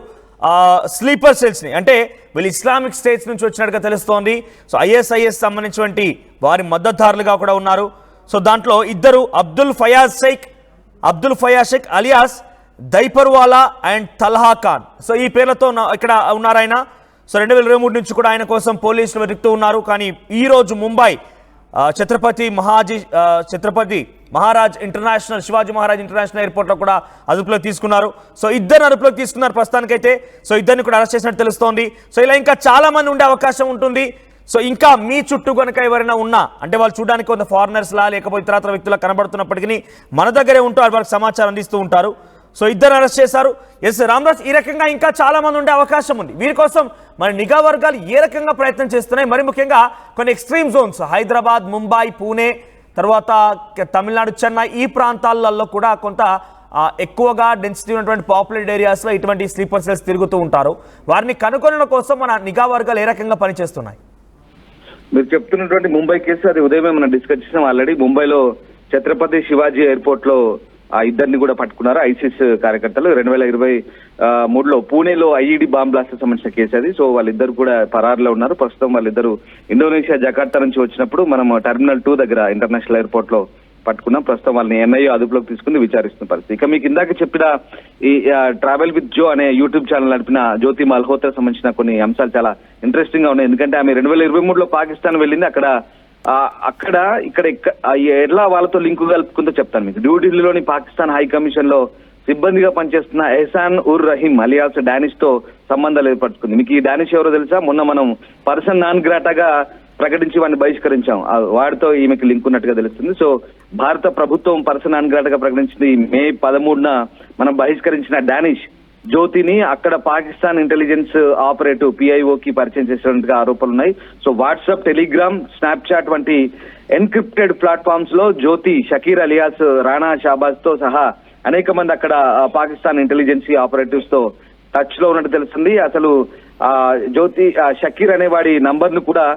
స్లీపర్ సెల్స్ ని, అంటే వీళ్ళు ఇస్లామిక్ స్టేట్స్ నుంచి వచ్చినట్టుగా తెలుస్తోంది. సో ఐఎస్ఐఎస్ సంబంధించినటువంటి వారి మద్దతుదారులుగా కూడా ఉన్నారు. సో దాంట్లో 2 అబ్దుల్ ఫయాజ్ షేక్ అలియాస్ దైపర్వాలా అండ్ తల్హా ఖాన్. సో ఈ పేర్లతో ఇక్కడ ఉన్నారు ఆయన. సో 2023 నుంచి కూడా ఆయన కోసం పోలీసులు వెతుకుతూ ఉన్నారు. కానీ ఈ రోజు Mumbai Chhatrapati Maharaj international, Shivaji Maharaj international airport లో కూడా అదుపులోకి తీసుకున్నారు. సో 2 అదుపులోకి తీసుకున్నారు ప్రస్తుతానికైతే. సో 2 కూడా అరెస్ట్ చేసినట్టు తెలుస్తోంది. సో ఇలా ఇంకా చాలా మంది ఉండే అవకాశం ఉంటుంది. సో ఇంకా మీ చుట్టూ కనుక ఎవరైనా ఉన్నా, అంటే వాళ్ళు చూడడానికి కొంత ఫారినర్స్ లా లేకపోతే ఇతర వ్యక్తులా కనబడుతున్నప్పటికీ మన దగ్గరే ఉంటూ వాళ్ళకి సమాచారం అందిస్తూ ఉంటారు. సో 2 అరెస్ట్ చేశారు. ఎస్ రామరాజ్, ఈ రకంగా ఇంకా చాలా మంది ఉండే అవకాశం ఉంది. వీరి కోసం మరి నిఘా వర్గాలు ఏ రకంగా ప్రయత్నం చేస్తున్నాయి? మరి ముఖ్యంగా కొన్ని ఎక్స్ట్రీమ్ జోన్స్ హైదరాబాద్, ముంబై, పూణే, తర్వాత తమిళనాడు, చెన్నై ఈ ప్రాంతాలలో కూడా కొంత ఎక్కువగా డెన్సిటీ ఉన్నటువంటి పాపులేటెడ్ ఏరియాస్లో ఇటువంటి స్లీపర్ సెల్స్ తిరుగుతూ ఉంటారు. వారిని కనుగొనడం కోసం మన నిఘా వర్గాలు ఏ రకంగా పనిచేస్తున్నాయి? మీరు చెప్తున్నటువంటి ముంబై కేసు అది ఉదయమే మనం డిస్కస్ చేసాం ఆల్రెడీ. ముంబైలో ఛత్రపతి శివాజీ ఎయిర్పోర్ట్ లో ఆ 2 కూడా పట్టుకున్నారు ఐసిస్ కార్యకర్తలు. 2023లో పూణేలో ఐఈడి బాంబ్ బ్లాస్ట్ సంబంధించిన కేసు అది. సో వాళ్ళిద్దరు కూడా పరారులో ఉన్నారు. ప్రస్తుతం వాళ్ళిద్దరు ఇండోనేషియా జకార్తా నుంచి వచ్చినప్పుడు మనం టెర్మినల్ 2 దగ్గర ఇంటర్నేషనల్ ఎయిర్పోర్ట్ లో పట్టుకున్నాం. ప్రస్తుతం వాళ్ళని ఎన్ఐఏ అదుపులోకి తీసుకుని విచారిస్తున్న పరిస్థితి. ఇక మీకు ఇందాక చెప్పిన ఈ ట్రావెల్ విత్ జో అనే యూట్యూబ్ ఛానల్ నడిపిన జ్యోతి మల్హోత్రా సంబంధించిన కొన్ని అంశాలు చాలా ఇంట్రెస్టింగ్ గా ఉన్నాయి. ఎందుకంటే ఆమె 2023లో పాకిస్తాన్ వెళ్ళింది. ఇక్కడ ఎలా వాళ్ళతో లింకు కలుపుకుందో చెప్తాను మీకు. న్యూఢిల్లీలోని పాకిస్తాన్ హై కమిషన్ లో సిబ్బందిగా పనిచేస్తున్న ఎహసాన్ ఉర్ రహీం అలియాస్ డానిష్ తో సంబంధాలు ఏర్పరచుకుంది. మీకు ఈ డానిష్ ఎవరో తెలుసా? మొన్న మనం పర్సన్ నాన్ గ్రాటాగా ప్రకటించి వాడిని బహిష్కరించాం. వాడితో ఈమెకి లింక్ ఉన్నట్టుగా తెలుస్తుంది. సో భారత ప్రభుత్వం పర్సన్ నాన్ గ్రాటాగా ప్రకటించింది. మే 13న మనం బహిష్కరించిన డానిష్ జ్యోతిని అక్కడ పాకిస్తాన్ ఇంటెలిజెన్స్ ఆపరేటివ్ PIOకి పరిచయం చేసినట్టుగా ఆరోపణలు ఉన్నాయి. సో వాట్సాప్, టెలిగ్రామ్, స్నాప్చాట్ వంటి ఎన్క్రిప్టెడ్ ప్లాట్ఫామ్స్ లో జ్యోతి, షకీర్ అలియాస్ రాణా షాబాజ్ తో సహా అనేక మంది అక్కడ పాకిస్తాన్ ఇంటెలిజెన్సీ ఆపరేటివ్స్ తో టచ్ లో ఉన్నట్టు తెలుస్తుంది. అసలు జ్యోతి షకీర్ అనేవాడి నంబర్ ను కూడా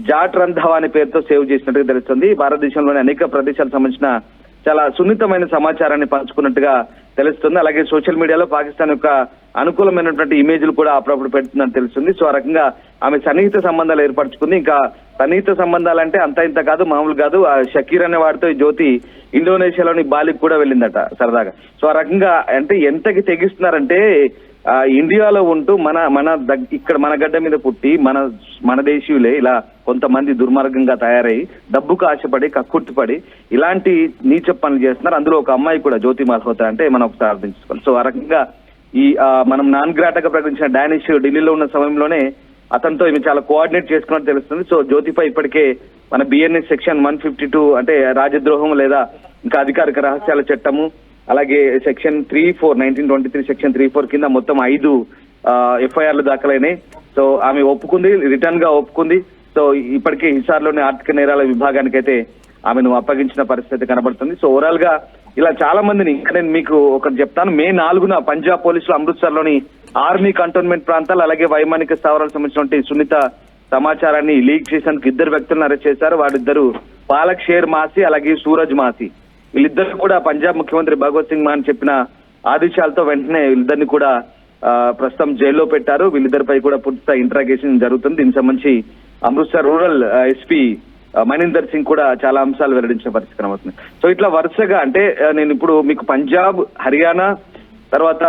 జాట్ రంధావా అనే పేరుతో సేవ్ చేసినట్టుగా తెలుస్తుంది. భారతదేశంలోని అనేక ప్రదేశాలకు సంబంధించిన చాలా సున్నితమైన సమాచారాన్ని పంచుకున్నట్టుగా తెలుస్తుంది. అలాగే సోషల్ మీడియాలో పాకిస్తాన్ యొక్క అనుకూలమైనటువంటి ఇమేజ్లు కూడా అప్పుడప్పుడు పెడుతుందని తెలుస్తుంది. సో ఆ రకంగా ఆమె సన్నిహిత సంబంధాలు ఏర్పరచుకుంది. ఇంకా సన్నిహిత సంబంధాలంటే అంత ఇంత కాదు, మామూలు కాదు. ఆ షకీర్ అనే వాడితో ఈ జ్యోతి ఇండోనేషియాలోని బాలికి కూడా వెళ్ళిందట సరదాగా. సో ఆ రకంగా అంటే ఎంతకి తెగిస్తున్నారంటే ఇండియాలో ఉంటూ ఇక్కడ మన గడ్డ మీద పుట్టి మన దేశీయులే ఇలా కొంతమంది దుర్మార్గంగా తయారై డబ్బుకు ఆశపడి కక్కుర్తిపడి ఇలాంటి నీచ పనులు చేస్తున్నారు. అందులో ఒక అమ్మాయి కూడా జ్యోతి మల్హోత్రా అంటే మనం ఒకసారి అర్థించుకోవాలి. సో ఆ రకంగా ఈ మనం నాన్ గ్రాటాగా ప్రకటించిన డానిష్ ఢిల్లీలో ఉన్న సమయంలోనే అతనితో ఈమె చాలా కోఆర్డినేట్ చేసుకున్నట్టు తెలుస్తుంది. సో జ్యోతిపై ఇప్పటికే మన బిఎన్ఎస్ సెక్షన్ 152 అంటే రాజద్రోహం లేదా ఇంకా అధికారిక రహస్యాల చట్టము, అలాగే సెక్షన్ 1923 సెక్షన్ 34 కింద మొత్తం 5 ఎఫ్ఐఆర్లు దాఖలైనాయి. సో ఆమె ఒప్పుకుంది, రిటర్న్ గా ఒప్పుకుంది. సో ఇప్పటికే హిసార్లోని ఆర్థిక నేరాల విభాగానికి అయితే ఆమెను అప్పగించిన పరిస్థితి కనబడుతుంది. సో ఓవరాల్ గా ఇలా చాలా మందిని ఇంకా నేను మీకు ఒకటి చెప్తాను. మే 4న పంజాబ్ పోలీసులు అమృత్సర్ లోని ఆర్మీ కంటోన్మెంట్ ప్రాంతాలు అలాగే వైమానిక స్థావరాలకు సంబంధించినటువంటి సున్నిత సమాచారాన్ని లీక్ చేసేందుకు 2 వ్యక్తులను అరెస్ట్ చేశారు. వారిద్దరు పాలక్ షేర్ మాసి అలాగే సూరజ్ మాసి. వీళ్ళిద్దరు కూడా పంజాబ్ ముఖ్యమంత్రి భగవత్ సింగ్ మాన్ చెప్పిన ఆదేశాలతో వెంటనే వీళ్ళిద్దరిని కూడా ప్రస్తుతం జైల్లో పెట్టారు. వీళ్ళిద్దరిపై కూడా పూర్తిస్థాయి ఇంట్రాగేషన్ జరుగుతుంది. దీనికి సంబంధించి అమృత్సర్ రూరల్ ఎస్పీ మణీందర్ సింగ్ కూడా చాలా అంశాలు వెల్లడించిన పరిస్థితి కనబడుతుంది. సో ఇట్లా వరుసగా అంటే నేను ఇప్పుడు మీకు పంజాబ్, హర్యానా, తర్వాత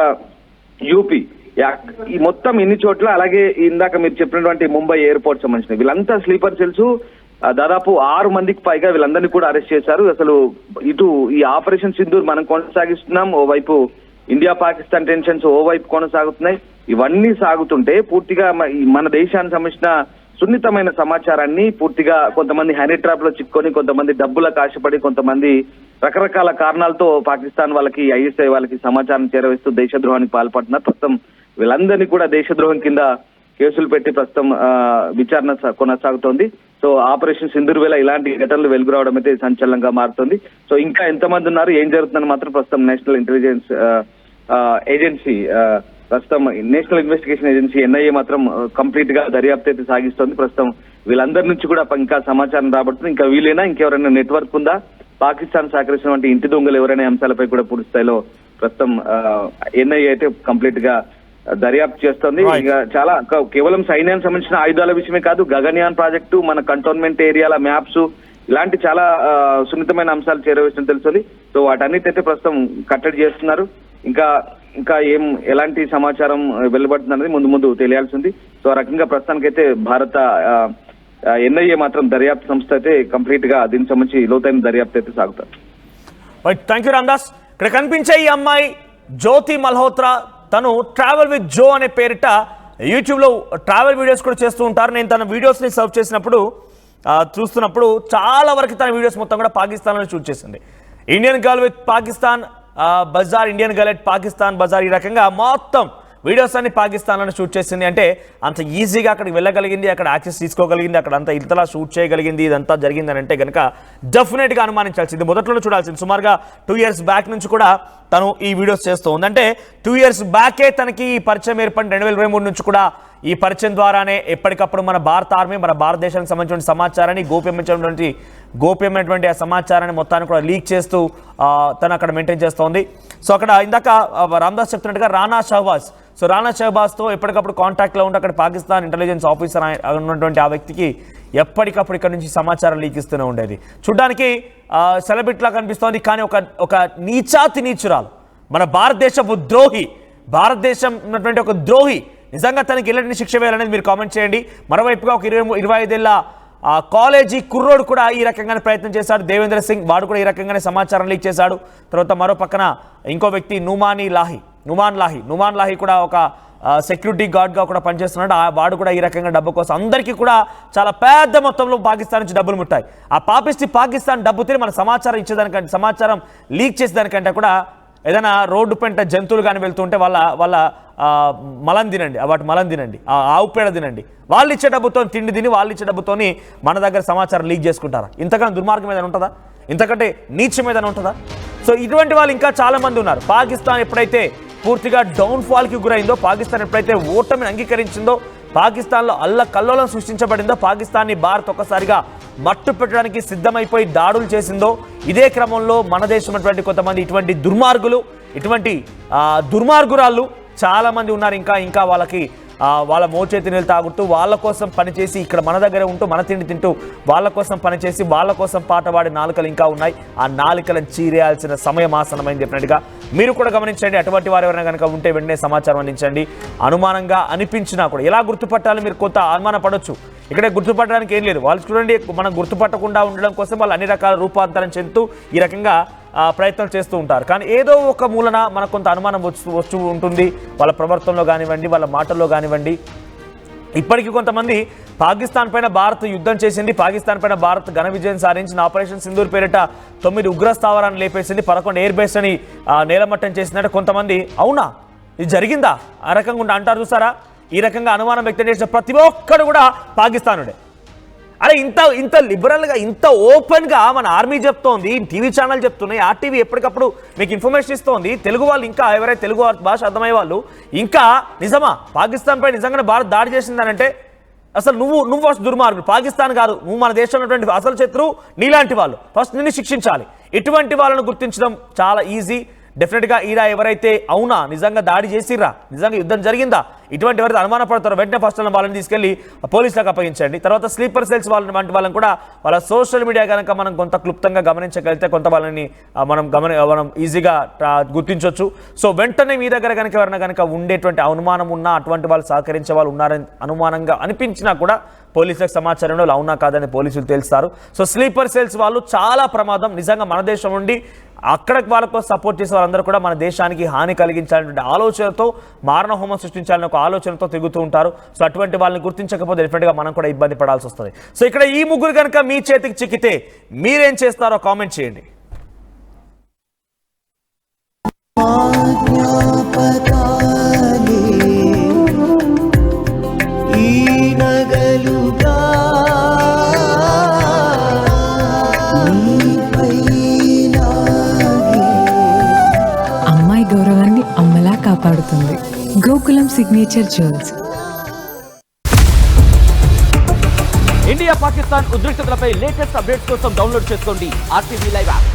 యూపీ ఈ మొత్తం ఇన్ని చోట్ల, అలాగే ఇందాక మీరు చెప్పినటువంటి ముంబై ఎయిర్పోర్ట్ సంబంధించిన వీళ్ళంతా స్లీపర్ సెల్స్ దాదాపు 6 మందికి పైగా వీళ్ళందరినీ కూడా అరెస్ట్ చేశారు. అసలు ఇటు ఈ ఆపరేషన్ సింధూర్ మనం కొనసాగిస్తున్నాం, ఓవైపు ఇండియా పాకిస్తాన్ టెన్షన్స్ ఓవైపు కొనసాగుతున్నాయి. ఇవన్నీ సాగుతుంటే పూర్తిగా మన దేశానికి సంబంధించిన సున్నితమైన సమాచారాన్ని పూర్తిగా కొంతమంది హనీ ట్రాప్ లో చిక్కుకొని, కొంతమంది డబ్బులకు ఆశపడి, కొంతమంది రకరకాల కారణాలతో పాకిస్తాన్ వాళ్ళకి, ఐఎస్ఐ వాళ్ళకి సమాచారం చేరవేస్తూ దేశద్రోహానికి పాల్పడుతున్నారు. ప్రస్తుతం వీళ్ళందరినీ కూడా దేశద్రోహం కింద కేసులు పెట్టి ప్రస్తుతం విచారణ కొనసాగుతోంది. సో ఆపరేషన్ సింధూర్ వేళ ఇలాంటి ఘటనలు వెలుగు రావడం అయితే సంచలనంగా మారుతుంది. సో ఇంకా ఎంతమంది ఉన్నారు, ఏం జరుగుతుందని మాత్రం ప్రస్తుతం నేషనల్ ఇంటెలిజెన్స్ ఏజెన్సీ, ప్రస్తుతం నేషనల్ ఇన్వెస్టిగేషన్ ఏజెన్సీ ఎన్ఐఏ మాత్రం కంప్లీట్ గా దర్యాప్తు అయితే సాగిస్తోంది. ప్రస్తుతం వీళ్ళందరి నుంచి కూడా ఇంకా సమాచారం రాబడుతుంది. ఇంకా వీలైనా ఇంకెవరైనా నెట్వర్క్ ఉందా, పాకిస్తాన్ సహకరించినటువంటి ఇంటి దొంగలు ఎవరైనా అంశాలపై కూడా పూర్తి స్థాయిలో ప్రస్తుతం ఎన్ఐఏ అయితే కంప్లీట్ గా దర్యాప్తు చేస్తోంది. ఇక చాలా కేవలం సైన్యానికి సంబంధించిన ఆయుధాల విషయమే కాదు, గగన్యాన్ ప్రాజెక్టు, మన కంటోన్మెంట్ ఏరియాల మ్యాప్స్, ఇలాంటి చాలా సున్నితమైన అంశాలు చేరవేసిన తెలుస్తుంది. సో వాటన్నిటి ప్రస్తుతం కట్టడి చేస్తున్నారు. ఇంకా ఎలాంటి సమాచారం వెలువడుతుంది అనేది ముందు తెలియాల్సి ఉంది. సో ఆ రకంగా ప్రస్తుతానికైతే భారత ఎన్ఐఏ మాత్రం దర్యాప్తు సంస్థ అయితే కంప్లీట్ గా దీనికి సంబంధించి లోతైన దర్యాప్తు అయితే సాగుతారు. Thank you Ramdas. ఇక్కడ కనిపించే ఈ అమ్మాయి జ్యోతి మల్హోత్రా, తను ట్రావెల్ విత్ జో అనే పేరిట యూట్యూబ్లో ట్రావెల్ వీడియోస్ కూడా చేస్తూ ఉంటారు. నేను తన వీడియోస్ని సర్వ్ చేసినప్పుడు చూస్తున్నప్పుడు చాలా వరకు తన వీడియోస్ మొత్తం కూడా పాకిస్తాన్లో షూట్ చేసింది. Indian girl with Pakistan bazaar, Indian girl with Pakistan bazaar, ఈ రకంగా మొత్తం వీడియోస్ అన్ని పాకిస్తాన్లో షూట్ చేసింది. అంటే అంత ఈజీగా అక్కడికి వెళ్ళగలిగింది, అక్కడ యాక్సెస్ తీసుకోగలిగింది, అక్కడ అంతా ఇంతలా షూట్ చేయగలిగింది, ఇదంతా జరిగిందని అంటే కనుక డెఫినెట్గా అనుమానించాల్సింది, మొదట్లో చూడాల్సింది. సుమారుగా 2 years బ్యాక్ నుంచి కూడా తను ఈ వీడియోస్ చేస్తూ ఉంది. అంటే 2 years బ్యాకే తనకి ఈ పరిచయం ఏర్పడి 2023 నుంచి కూడా ఈ పరిచయం ద్వారానే ఎప్పటికప్పుడు మన భారత ఆర్మీ, మన భారతదేశానికి సంబంధించిన సమాచారాన్ని గోప్యమైనటువంటి ఆ సమాచారాన్ని మొత్తాన్ని కూడా లీక్ చేస్తూ తను అక్కడ మెయింటైన్ చేస్తోంది. సో అక్కడ ఇందాక రామ్దాస్ చెప్తున్నట్టుగా రానా షహబాజ్తో ఎప్పటికప్పుడు కాంటాక్ట్లో ఉండి అక్కడ పాకిస్తాన్ ఇంటెలిజెన్స్ ఆఫీసర్ ఉన్నటువంటి ఆ వ్యక్తికి ఎప్పటికప్పుడు ఇక్కడ నుంచి సమాచారం లీక్ ఇస్తూనే ఉండేది. చూడ్డానికి సెలబ్రిటీలా కనిపిస్తోంది, కానీ ఒక నీచురాలు, మన భారతదేశపు ద్రోహి, భారతదేశం ఉన్నటువంటి ఒక ద్రోహి. నిజంగా తనకి ఎలాంటి శిక్ష వేయాలనేది మీరు కామెంట్ చేయండి. మరోవైపుగా ఒక 25 ఏళ్ల కాలేజీ కుర్రోడు కూడా ఈ రకంగానే ప్రయత్నం చేశాడు, దేవేంద్ర సింగ్, వాడు కూడా ఈ రకంగానే సమాచారం లీక్ చేశాడు. తర్వాత మరో పక్కన ఇంకో వ్యక్తి నుమాన్ లాహి కూడా ఒక సెక్యూరిటీ గార్డ్గా కూడా పనిచేస్తున్నాడు. వాడు కూడా ఈ రకంగా డబ్బు కోసం అందరికీ కూడా చాలా పెద్ద మొత్తంలో పాకిస్తాన్ నుంచి డబ్బులు ముట్టాయి. ఆ పాకిస్తాన్ డబ్బు తిని మన సమాచారం ఇచ్చేదానికంటే, సమాచారం లీక్ చేసేదానికంటే కూడా ఏదైనా రోడ్డు పెంట జంతువులు కానీ వెళ్తుంటే వాళ్ళ మలం తినండి, వాటి మలం తినండి, ఆవు పేడ తినండి, వాళ్ళు ఇచ్చే డబ్బుతో తిండి తిని వాళ్ళు ఇచ్చే డబ్బుతోని మన దగ్గర సమాచారం లీక్ చేసుకుంటారా? ఇంతకన్నా దుర్మార్గం ఏదైనా ఉంటుందా? ఇంతకంటే నీచం ఏదైనా ఉంటుందా? సో ఇటువంటి వాళ్ళు ఇంకా చాలా మంది ఉన్నారు. పాకిస్తాన్ ఎప్పుడైతే పూర్తిగా డౌన్ఫాల్కి గురైందో, పాకిస్తాన్ ఎప్పుడైతే ఓటమిని అంగీకరించిందో, పాకిస్తాన్లో అల్లకల్లోలం సృష్టించబడిందో, పాకిస్తాన్ని భారత్ ఒక్కసారిగా మట్టు పెట్టడానికి సిద్ధమైపోయి దాడులు చేసిందో, ఇదే క్రమంలో మన దేశం అటువంటి కొంతమంది ఇటువంటి దుర్మార్గులు, ఇటువంటి దుర్మార్గురాళ్ళు చాలా మంది ఉన్నారు. ఇంకా వాళ్ళకి వాళ్ళ మోచేతి నీళ్ళు తాగుతూ వాళ్ళ కోసం పనిచేసి ఇక్కడ మన దగ్గర ఉంటూ మన తిండి తింటూ వాళ్ళ కోసం పనిచేసి వాళ్ళ కోసం పాట పాడే నాలుకలు ఇంకా ఉన్నాయి. ఆ నాలుకలను చీరేయాల్సిన సమయం ఆసనమైంది చెప్పినట్టుగా మీరు కూడా గమనించండి. అటువంటి వారు ఎవరైనా కనుక ఉంటే వెంటనే సమాచారం అందించండి. అనుమానంగా అనిపించినా కూడా ఎలా గుర్తుపట్టాలి మీరు కొంత అనుమాన పడవచ్చు. ఇక్కడే గుర్తుపట్టడానికి ఏం లేదు. వాళ్ళు చూడండి, మనం గుర్తుపట్టకుండా ఉండడం కోసం వాళ్ళు అన్ని రకాల రూపాంతరం చెందుతూ ఈ రకంగా ప్రయత్నం చేస్తూ ఉంటారు. కానీ ఏదో ఒక మూలన మనకు కొంత అనుమానం వచ్చి ఉంటుంది. వాళ్ళ ప్రవర్తనలో కానివ్వండి, వాళ్ళ మాటల్లో కానివ్వండి. ఇప్పటికీ కొంతమంది పాకిస్తాన్ పైన భారత్ యుద్ధం చేసింది, పాకిస్తాన్ పైన భారత్ ఘన విజయం సాధించిన ఆపరేషన్ సింధూర్ పేరిట 9 ఉగ్ర స్థావరాన్ని లేపేసింది, 11 ఎయిర్ బేస్ అని నేలమట్టం చేసిందంటే కొంతమంది అవునా ఇది జరిగిందా ఆ రకంగా అంటారు చూసారా. ఈ రకంగా అనుమానం వ్యక్తం చేసిన ప్రతి ఒక్కడు కూడా పాకిస్తానుడే. అరే ఇంత లిబరల్గా ఇంత ఓపెన్గా మన ఆర్మీ చెప్తోంది, టీవీ ఛానల్ చెప్తున్నాయి, ఆర్టీవీ ఎప్పటికప్పుడు మీకు ఇన్ఫర్మేషన్ ఇస్తోంది. తెలుగు వాళ్ళు ఇంకా ఎవరైతే తెలుగు భాష అర్థమయ్యే వాళ్ళు ఇంకా నిజమా పాకిస్తాన్ పై నిజంగానే భారత్ దాడి చేసిందనంటే అసలు నువ్వు ఫస్ట్ దుర్మార్గుడు. పాకిస్తాన్ కాదు, నువ్వు మన దేశంలో ఉన్నటువంటి అసలు శత్రువు నీలాంటి వాళ్ళు. ఫస్ట్ నిన్ను శిక్షించాలి. ఇటువంటి వాళ్ళను గుర్తించడం చాలా ఈజీ. డెఫినెట్గా ఈడ ఎవరైతే అవునా నిజంగా దాడి చేసిర్రా, నిజంగా యుద్ధం జరిగిందా, ఇటువంటి ఎవరైతే అనుమానపడతారో వెంటనే ఫస్ట్ వాళ్ళని తీసుకెళ్లి పోలీసులకు అప్పగించండి. తర్వాత స్లీపర్ సెల్స్ వంటి వాళ్ళని కూడా వాళ్ళ సోషల్ మీడియా కనుక మనం కొంత క్లుప్తంగా గమనించగలిగితే కొంత వాళ్ళని మనం ఈజీగా గుర్తించవచ్చు. సో వెంటనే మీ దగ్గర కనుక ఎవరైనా కనుక ఉండేటువంటి అనుమానం ఉన్నా, అటువంటి వాళ్ళు సహకరించే వాళ్ళు ఉన్నారని అనుమానంగా అనిపించినా కూడా పోలీసులకు సమాచారంలో అవునా కాదని పోలీసులు తెలుస్తారు. సో స్లీపర్ సెల్స్ వాళ్ళు చాలా ప్రమాదం. నిజంగా మన దేశం నుండి అక్కడ వాళ్ళకు సపోర్ట్ చేసే వాళ్ళందరూ కూడా మన దేశానికి హాని కలిగించాలనే ఆలోచనతో, మారణహోమం సృష్టించాలనే ఒక ఆలోచనతో తిరుగుతూ ఉంటారు. సో అటువంటి వాళ్ళని గుర్తించకపోతే డెఫినెట్గా మనం కూడా ఇబ్బంది పడాల్సి వస్తుంది. సో ఇక్కడ ఈ ముగ్గురు కనుక మీ చేతికి చిక్కితే మీరేం చేస్తారో కామెంట్ చేయండి. గౌరవాన్ని అమ్మలా కాపాడుతుంది. Gokulam signature jewels. India Pakistan ఉద్రిక్తతలపై లేటెస్ట్ అప్డేట్స్ కోసం డౌన్లోడ్ చేసుకోండి RTV లైవ్ యాప్.